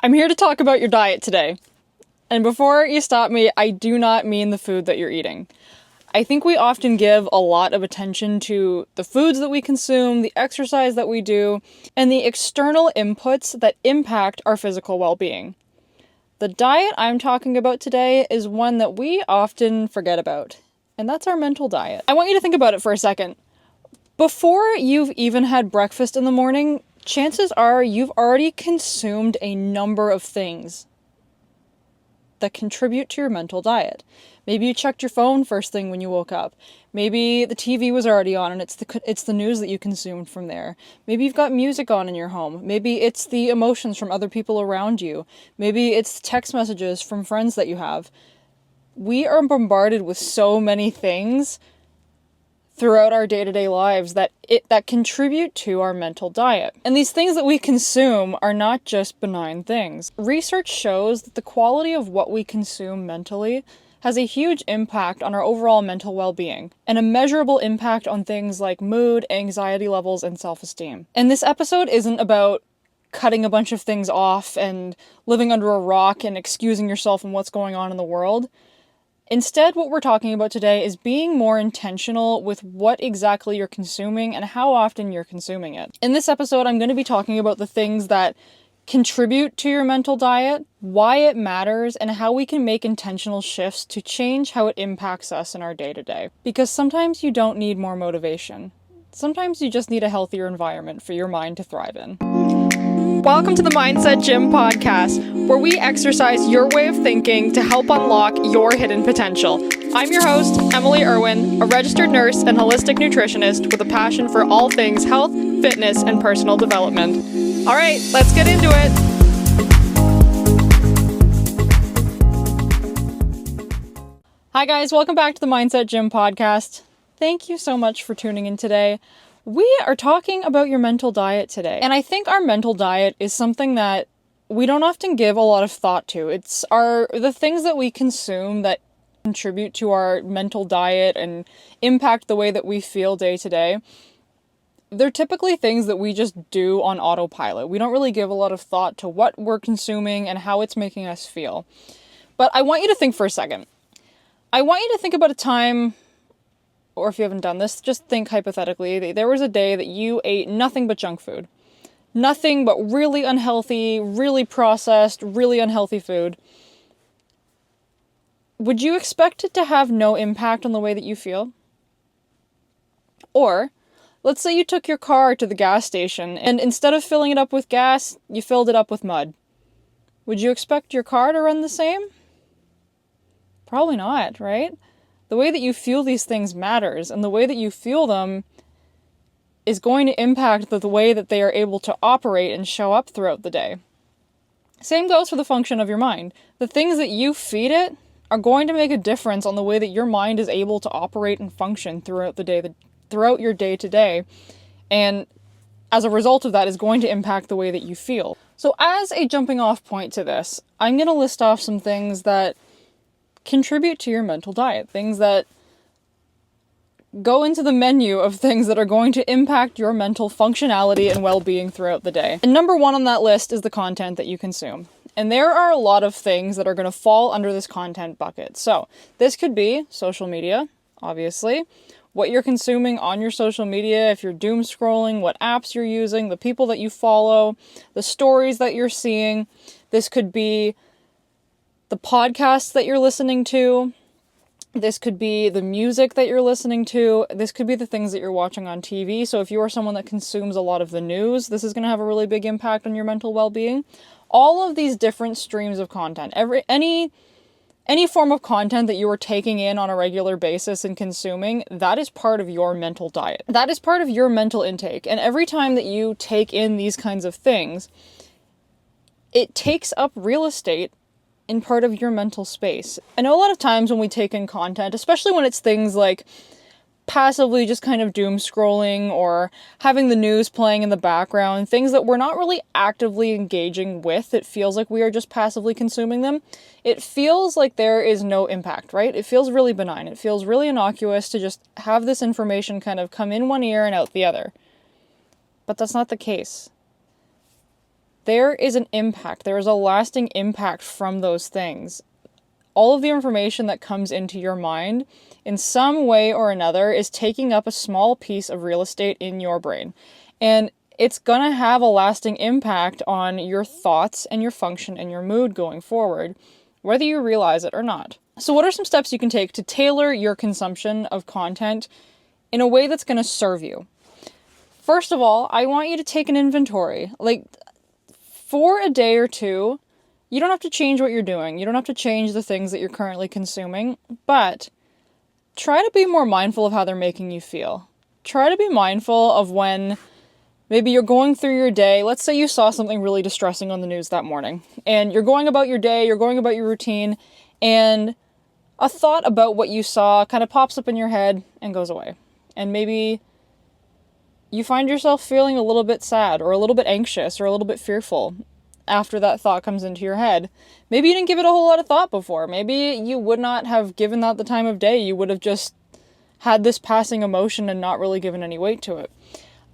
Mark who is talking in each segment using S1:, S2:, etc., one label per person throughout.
S1: I'm here to talk about your diet today. And before you stop me, I do not mean the food that you're eating. I think we often give a lot of attention to the foods that we consume, the exercise that we do, and the external inputs that impact our physical well-being. The diet I'm talking about today is one that we often forget about, and that's our mental diet. I want you to think about it for a second. Before you've even had breakfast in the morning, chances are you've already consumed a number of things that contribute to your mental diet. Maybe you checked your phone first thing when you woke up. Maybe the TV was already on and it's the news that you consumed from there. Maybe you've got music on in your home. Maybe it's the emotions from other people around you. Maybe it's text messages from friends that you have. We are bombarded with so many things throughout our day-to-day lives that contribute to our mental diet. And these things that we consume are not just benign things. Research shows that the quality of what we consume mentally has a huge impact on our overall mental well-being, and a measurable impact on things like mood, anxiety levels, and self-esteem. And this episode isn't about cutting a bunch of things off and living under a rock and excusing yourself from what's going on in the world. Instead, what we're talking about today is being more intentional with what exactly you're consuming and how often you're consuming it. In this episode, I'm going to be talking about the things that contribute to your mental diet, why it matters, and how we can make intentional shifts to change how it impacts us in our day-to-day. Because sometimes you don't need more motivation. Sometimes you just need a healthier environment for your mind to thrive in. Welcome to the Mindset Gym podcast, where we exercise your way of thinking to help unlock your hidden potential. I'm your host, Emily Irwin, a registered nurse and holistic nutritionist with a passion for all things health, fitness, and personal development. All right, let's get into it. Hi guys, welcome back to the Mindset Gym podcast. Thank you so much for tuning in today. We are talking about your mental diet today. And I think our mental diet is something that we don't often give a lot of thought to. It's the things that we consume that contribute to our mental diet and impact the way that we feel day to day. They're typically things that we just do on autopilot. We don't really give a lot of thought to what we're consuming and how it's making us feel. But I want you to think for a second. I want you to think about a time, or if you haven't done this, just think hypothetically, there was a day that you ate nothing but junk food. Nothing but really unhealthy, really processed, really unhealthy food. Would you expect it to have no impact on the way that you feel? Or, let's say you took your car to the gas station and instead of filling it up with gas, you filled it up with mud. Would you expect your car to run the same? Probably not, right? The way that you feel these things matters, and the way that you feel them is going to impact the way that they are able to operate and show up throughout the day. Same goes for the function of your mind. The things that you feed it are going to make a difference on the way that your mind is able to operate and function throughout the day, throughout your day-to-day, and as a result of that is going to impact the way that you feel. So as a jumping off point to this, I'm going to list off some things that contribute to your mental diet, things that go into the menu of things that are going to impact your mental functionality and well-being throughout the day. And number one on that list is the content that you consume. And there are a lot of things that are going to fall under this content bucket. So this could be social media, obviously, what you're consuming on your social media, if you're doom scrolling, what apps you're using, the people that you follow, the stories that you're seeing. This could be the podcasts that you're listening to. This could be the music that you're listening to. This could be the things that you're watching on TV. So if you are someone that consumes a lot of the news, this is going to have a really big impact on your mental well-being. All of these different streams of content, any form of content that you are taking in on a regular basis and consuming, that is part of your mental diet. That is part of your mental intake. And every time that you take in these kinds of things, it takes up real estate in part of your mental space. I know a lot of times when we take in content, especially when it's things like passively just kind of doom scrolling or having the news playing in the background, things that we're not really actively engaging with, it feels like we are just passively consuming them. It feels like there is no impact, right? It feels really benign. It feels really innocuous to just have this information kind of come in one ear and out the other. But that's not the case. there is an impact. There is a lasting impact from those things. All of the information that comes into your mind in some way or another is taking up a small piece of real estate in your brain. And it's going to have a lasting impact on your thoughts and your function and your mood going forward, whether you realize it or not. So what are some steps you can take to tailor your consumption of content in a way that's going to serve you? First of all, I want you to take an inventory. Like, for a day or two, you don't have to change what you're doing. You don't have to change the things that you're currently consuming, but try to be more mindful of how they're making you feel. Try to be mindful of when maybe you're going through your day. Let's say you saw something really distressing on the news that morning, and you're going about your day, you're going about your routine, and a thought about what you saw kind of pops up in your head and goes away. And maybe you find yourself feeling a little bit sad or a little bit anxious or a little bit fearful after that thought comes into your head. Maybe you didn't give it a whole lot of thought before. Maybe you would not have given that the time of day. You would have just had this passing emotion and not really given any weight to it.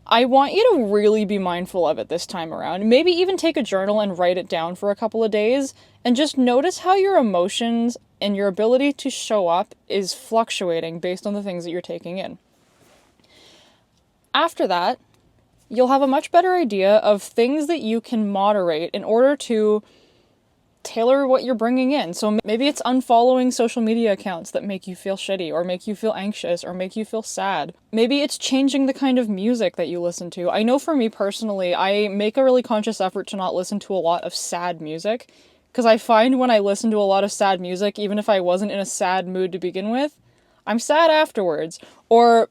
S1: I want you to really be mindful of it this time around. Maybe even take a journal and write it down for a couple of days and just notice how your emotions and your ability to show up is fluctuating based on the things that you're taking in. After that, you'll have a much better idea of things that you can moderate in order to tailor what you're bringing in. So maybe it's unfollowing social media accounts that make you feel shitty or make you feel anxious or make you feel sad. Maybe it's changing the kind of music that you listen to. I know for me personally, I make a really conscious effort to not listen to a lot of sad music, because I find when I listen to a lot of sad music, even if I wasn't in a sad mood to begin with, I'm sad afterwards. Or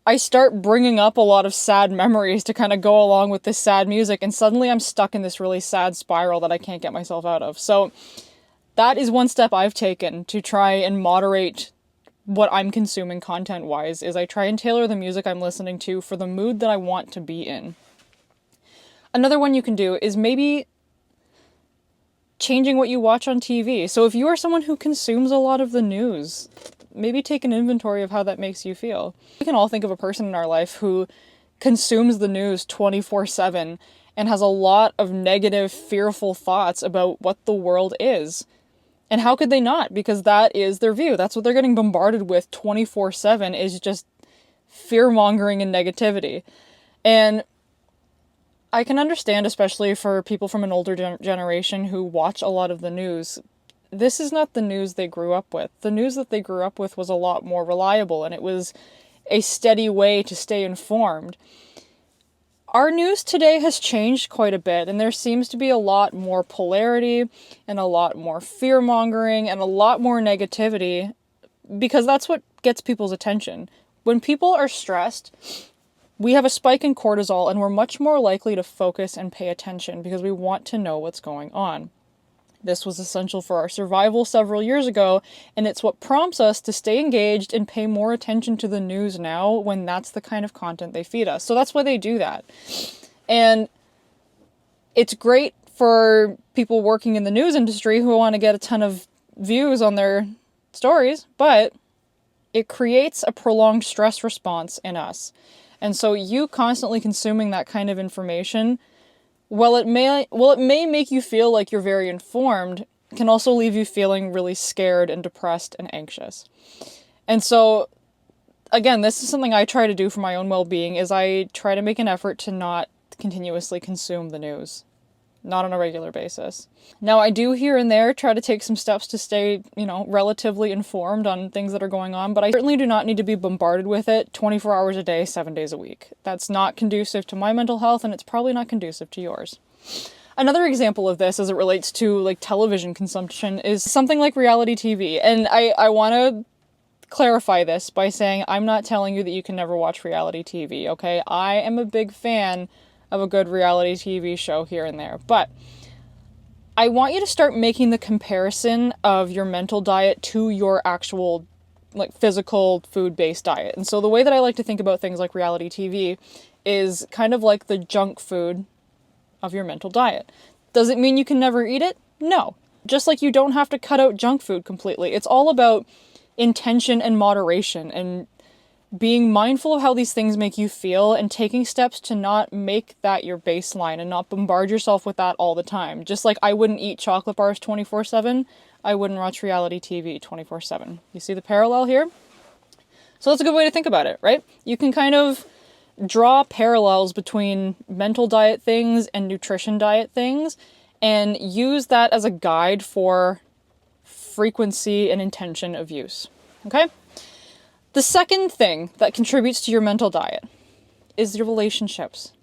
S1: I start bringing up a lot of sad memories to kind of go along with this sad music, and suddenly I'm stuck in this really sad spiral that I can't get myself out of. So that is one step I've taken to try and moderate what I'm consuming content-wise, is I try and tailor the music I'm listening to for the mood that I want to be in. Another one you can do is maybe changing what you watch on TV. So if you are someone who consumes a lot of the news, maybe take an inventory of how that makes you feel. We can all think of a person in our life who consumes the news 24/7 and has a lot of negative, fearful thoughts about what the world is. And how could they not? Because that is their view. That's what they're getting bombarded with 24/7, is just fear-mongering and negativity. And I can understand, especially for people from an older generation who watch a lot of the news, this is not the news they grew up with. The news that they grew up with was a lot more reliable, and it was a steady way to stay informed. Our news today has changed quite a bit, and there seems to be a lot more polarity and a lot more fear-mongering and a lot more negativity, because that's what gets people's attention. When people are stressed, we have a spike in cortisol, and we're much more likely to focus and pay attention because we want to know what's going on. This was essential for our survival several years ago, and it's what prompts us to stay engaged and pay more attention to the news now when that's the kind of content they feed us. So that's why they do that. And it's great for people working in the news industry who want to get a ton of views on their stories, but it creates a prolonged stress response in us. And so you constantly consuming that kind of information, while it may make you feel like you're very informed, can also leave you feeling really scared and depressed and anxious. And so, again, this is something I try to do for my own well-being, is I try to make an effort to not continuously consume the news. Not on a regular basis. Now, I do here and there try to take some steps to stay, relatively informed on things that are going on, but I certainly do not need to be bombarded with it 24 hours a day, 7 days a week. That's not conducive to my mental health, and it's probably not conducive to yours. Another example of this as it relates to television consumption is something like reality TV. And I want to clarify this by saying I'm not telling you that you can never watch reality TV, okay? I am a big fan of a good reality TV show here and there. But I want you to start making the comparison of your mental diet to your actual physical food-based diet. And so the way that I like to think about things like reality TV is kind of like the junk food of your mental diet. Does it mean you can never eat it? No. Just like you don't have to cut out junk food completely. It's all about intention and moderation and being mindful of how these things make you feel and taking steps to not make that your baseline and not bombard yourself with that all the time. Just like I wouldn't eat chocolate bars 24/7, I wouldn't watch reality TV 24/7. You see the parallel here? So that's a good way to think about it, right? You can kind of draw parallels between mental diet things and nutrition diet things and use that as a guide for frequency and intention of use, okay? The second thing that contributes to your mental diet is your relationships.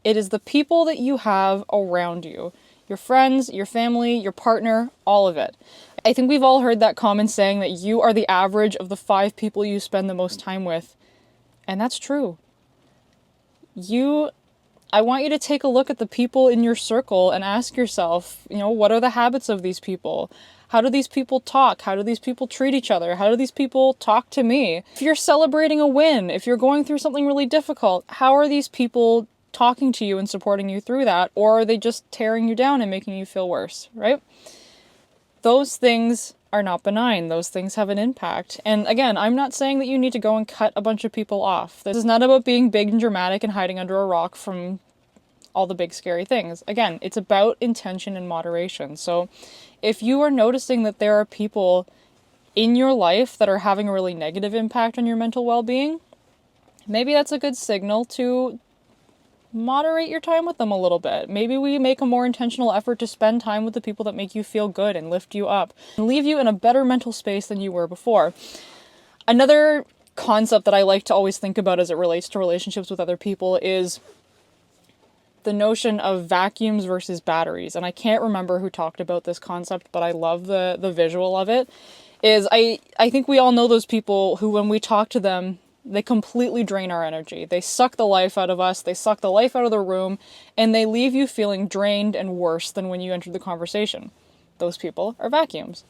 S1: It is the people that you have around you. Your friends, your family, your partner, all of it. I think we've all heard that common saying that you are the average of the 5 people you spend the most time with. And that's true. I want you to take a look at the people in your circle and ask yourself, what are the habits of these people? How do these people talk? How do these people treat each other? How do these people talk to me? If you're celebrating a win, if you're going through something really difficult, how are these people talking to you and supporting you through that? Or are they just tearing you down and making you feel worse, right? Those things are not benign. Those things have an impact. And again, I'm not saying that you need to go and cut a bunch of people off. This is not about being big and dramatic and hiding under a rock from all the big scary things. Again, it's about intention and moderation. So if you are noticing that there are people in your life that are having a really negative impact on your mental well-being, maybe that's a good signal to moderate your time with them a little bit. Maybe we make a more intentional effort to spend time with the people that make you feel good and lift you up and leave you in a better mental space than you were before. Another concept that I like to always think about as it relates to relationships with other people is the notion of vacuums versus batteries. And I can't remember who talked about this concept, but I love the visual of it. I think we all know those people who, when we talk to them, they completely drain our energy. They suck the life out of us, they suck the life out of the room, and they leave you feeling drained and worse than when you entered the conversation. Those people are vacuums.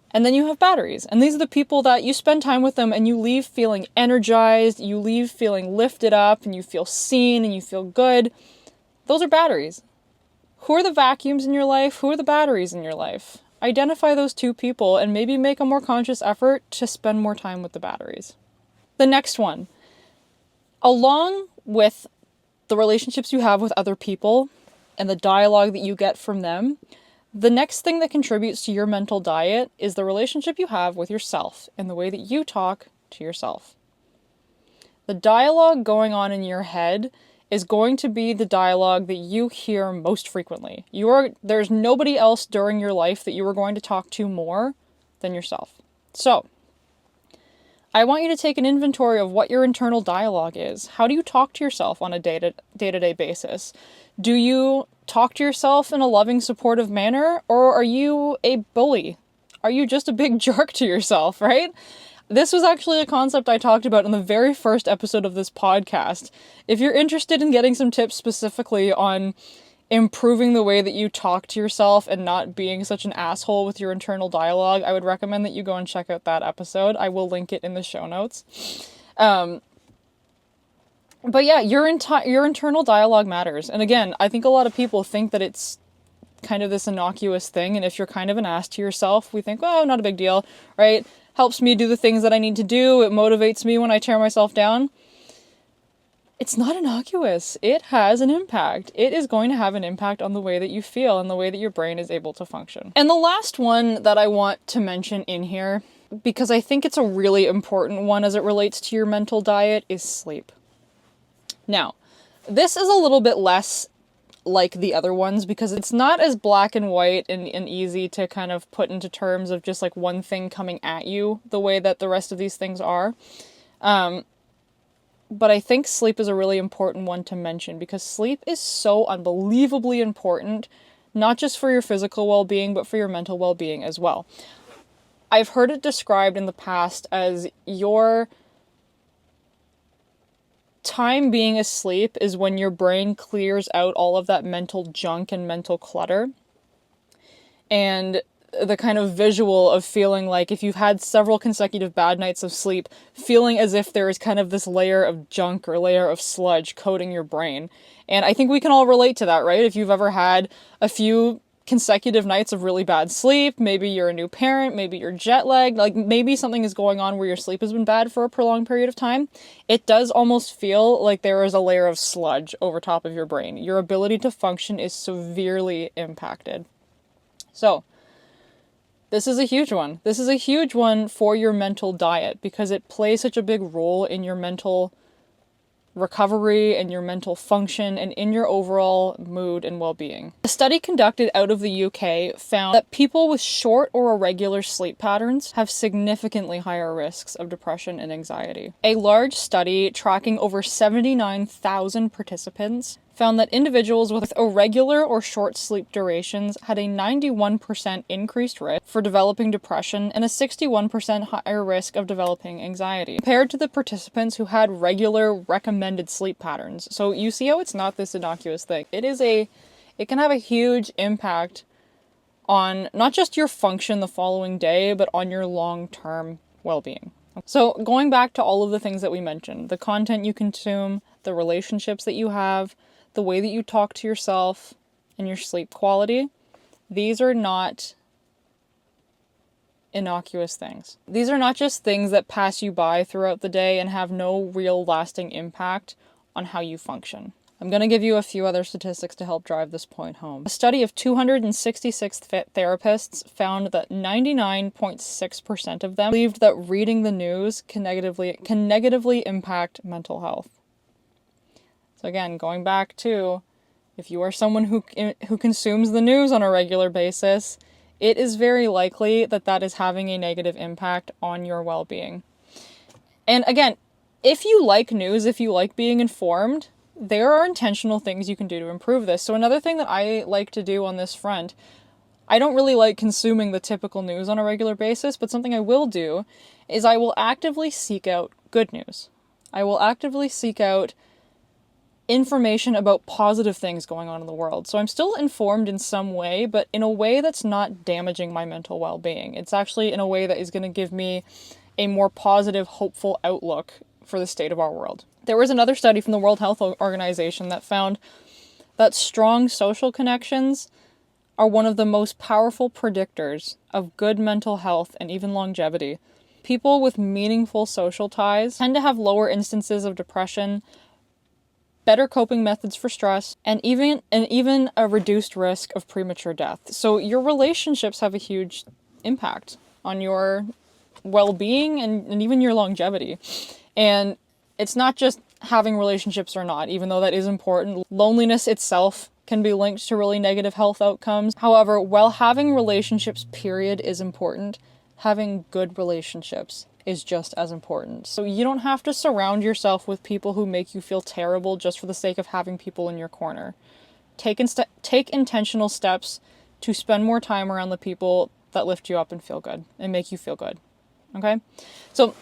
S1: And then you have batteries. And these are the people that you spend time with them and you leave feeling energized, you leave feeling lifted up, and you feel seen and you feel good. Those are batteries. Who are the vacuums in your life? Who are the batteries in your life? Identify those two people and maybe make a more conscious effort to spend more time with the batteries. The next one, along with the relationships you have with other people and the dialogue that you get from them, the next thing that contributes to your mental diet is the relationship you have with yourself and the way that you talk to yourself. The dialogue going on in your head is going to be the dialogue that you hear most frequently. There's nobody else during your life that you are going to talk to more than yourself. So, I want you to take an inventory of what your internal dialogue is. How do you talk to yourself on a day-to-day basis? Do you talk to yourself in a loving, supportive manner, or are you a bully? Are you just a big jerk to yourself, right? This was actually a concept I talked about in the very first episode of this podcast. If you're interested in getting some tips specifically on improving the way that you talk to yourself and not being such an asshole with your internal dialogue, I would recommend that you go and check out that episode. I will link it in the show notes. But yeah, your internal dialogue matters. And again, I think a lot of people think that it's kind of this innocuous thing. And if you're kind of an ass to yourself, we think, oh, not a big deal, right? Helps me do the things that I need to do. It motivates me when I tear myself down. It's not innocuous. It has an impact. It is going to have an impact on the way that you feel and the way that your brain is able to function. And the last one that I want to mention in here, because I think it's a really important one as it relates to your mental diet, is sleep. Now, this is a little bit less like the other ones because it's not as black and white and easy to kind of put into terms of just like one thing coming at you the way that the rest of these things are. But I think sleep is a really important one to mention because sleep is so unbelievably important, not just for your physical well-being, but for your mental well-being as well. I've heard it described in the past as your time being asleep is when your brain clears out all of that mental junk and mental clutter. And the kind of visual of feeling like if you've had several consecutive bad nights of sleep, feeling as if there is kind of this layer of junk or layer of sludge coating your brain. And I think we can all relate to that, right? If you've ever had a few consecutive nights of really bad sleep, maybe you're a new parent, maybe you're jet lagged, like maybe something is going on where your sleep has been bad for a prolonged period of time, it does almost feel like there is a layer of sludge over top of your brain. Your ability to function is severely impacted. So, this is a huge one. This is a huge one for your mental diet because it plays such a big role in your mental recovery and your mental function and in your overall mood and well-being. A study conducted out of the UK found that people with short or irregular sleep patterns have significantly higher risks of depression and anxiety. A large study tracking over 79,000 participants found that individuals with irregular or short sleep durations had a 91% increased risk for developing depression and a 61% higher risk of developing anxiety, compared to the participants who had regular recommended sleep patterns. So you see how it's not this innocuous thing. It can have a huge impact on not just your function the following day, but on your long-term well-being. So going back to all of the things that we mentioned, the content you consume, the relationships that you have, the way that you talk to yourself, and your sleep quality, these are not innocuous things. These are not just things that pass you by throughout the day and have no real lasting impact on how you function. I'm going to give you a few other statistics to help drive this point home. A study of 266 therapists found that 99.6% of them believed that reading the news can negatively impact mental health. So again, going back to, if you are someone who consumes the news on a regular basis, it is very likely that that is having a negative impact on your well-being. And again, if you like news, if you like being informed, there are intentional things you can do to improve this. So another thing that I like to do on this front, I don't really like consuming the typical news on a regular basis, but something I will do is I will actively seek out good news. I will actively seek out information about positive things going on in the world. So I'm still informed in some way, but in a way that's not damaging my mental well-being. It's actually in a way that is going to give me a more positive, hopeful outlook for the state of our world. There was another study from the World Health Organization that found that strong social connections are one of the most powerful predictors of good mental health and even longevity. People with meaningful social ties tend to have lower instances of depression, better coping methods for stress, and even a reduced risk of premature death. So your relationships have a huge impact on your well-being and even your longevity. And it's not just having relationships or not, even though that is important. Loneliness itself can be linked to really negative health outcomes. However, while having relationships, period, is important, having good relationships is just as important. So you don't have to surround yourself with people who make you feel terrible just for the sake of having people in your corner. Take intentional steps to spend more time around the people that lift you up and feel good and make you feel good. Okay? So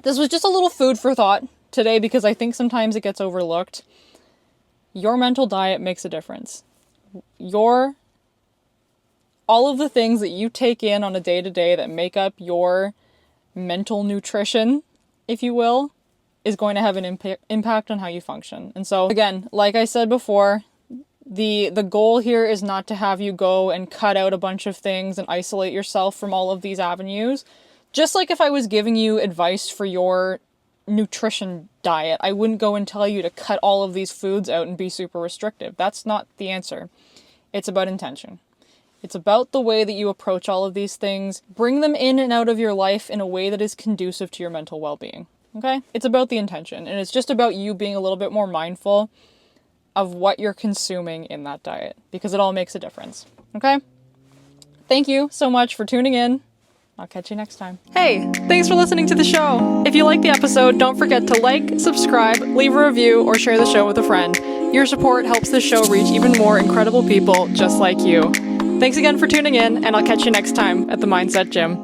S1: this was just a little food for thought today because I think sometimes it gets overlooked. Your mental diet makes a difference. All of the things that you take in on a day-to-day that make up your mental nutrition, if you will, is going to have an impact on how you function. And so, again, like I said before, the goal here is not to have you go and cut out a bunch of things and isolate yourself from all of these avenues. Just like if I was giving you advice for your nutrition diet, I wouldn't go and tell you to cut all of these foods out and be super restrictive. That's not the answer. It's about intention. It's about the way that you approach all of these things. Bring them in and out of your life in a way that is conducive to your mental well-being. Okay? It's about the intention. And it's just about you being a little bit more mindful of what you're consuming in that diet. Because it all makes a difference. Okay? Thank you so much for tuning in. I'll catch you next time. Hey, thanks for listening to the show. If you liked the episode, don't forget to like, subscribe, leave a review, or share the show with a friend. Your support helps this show reach even more incredible people just like you. Thanks again for tuning in, and I'll catch you next time at the Mindset Gym.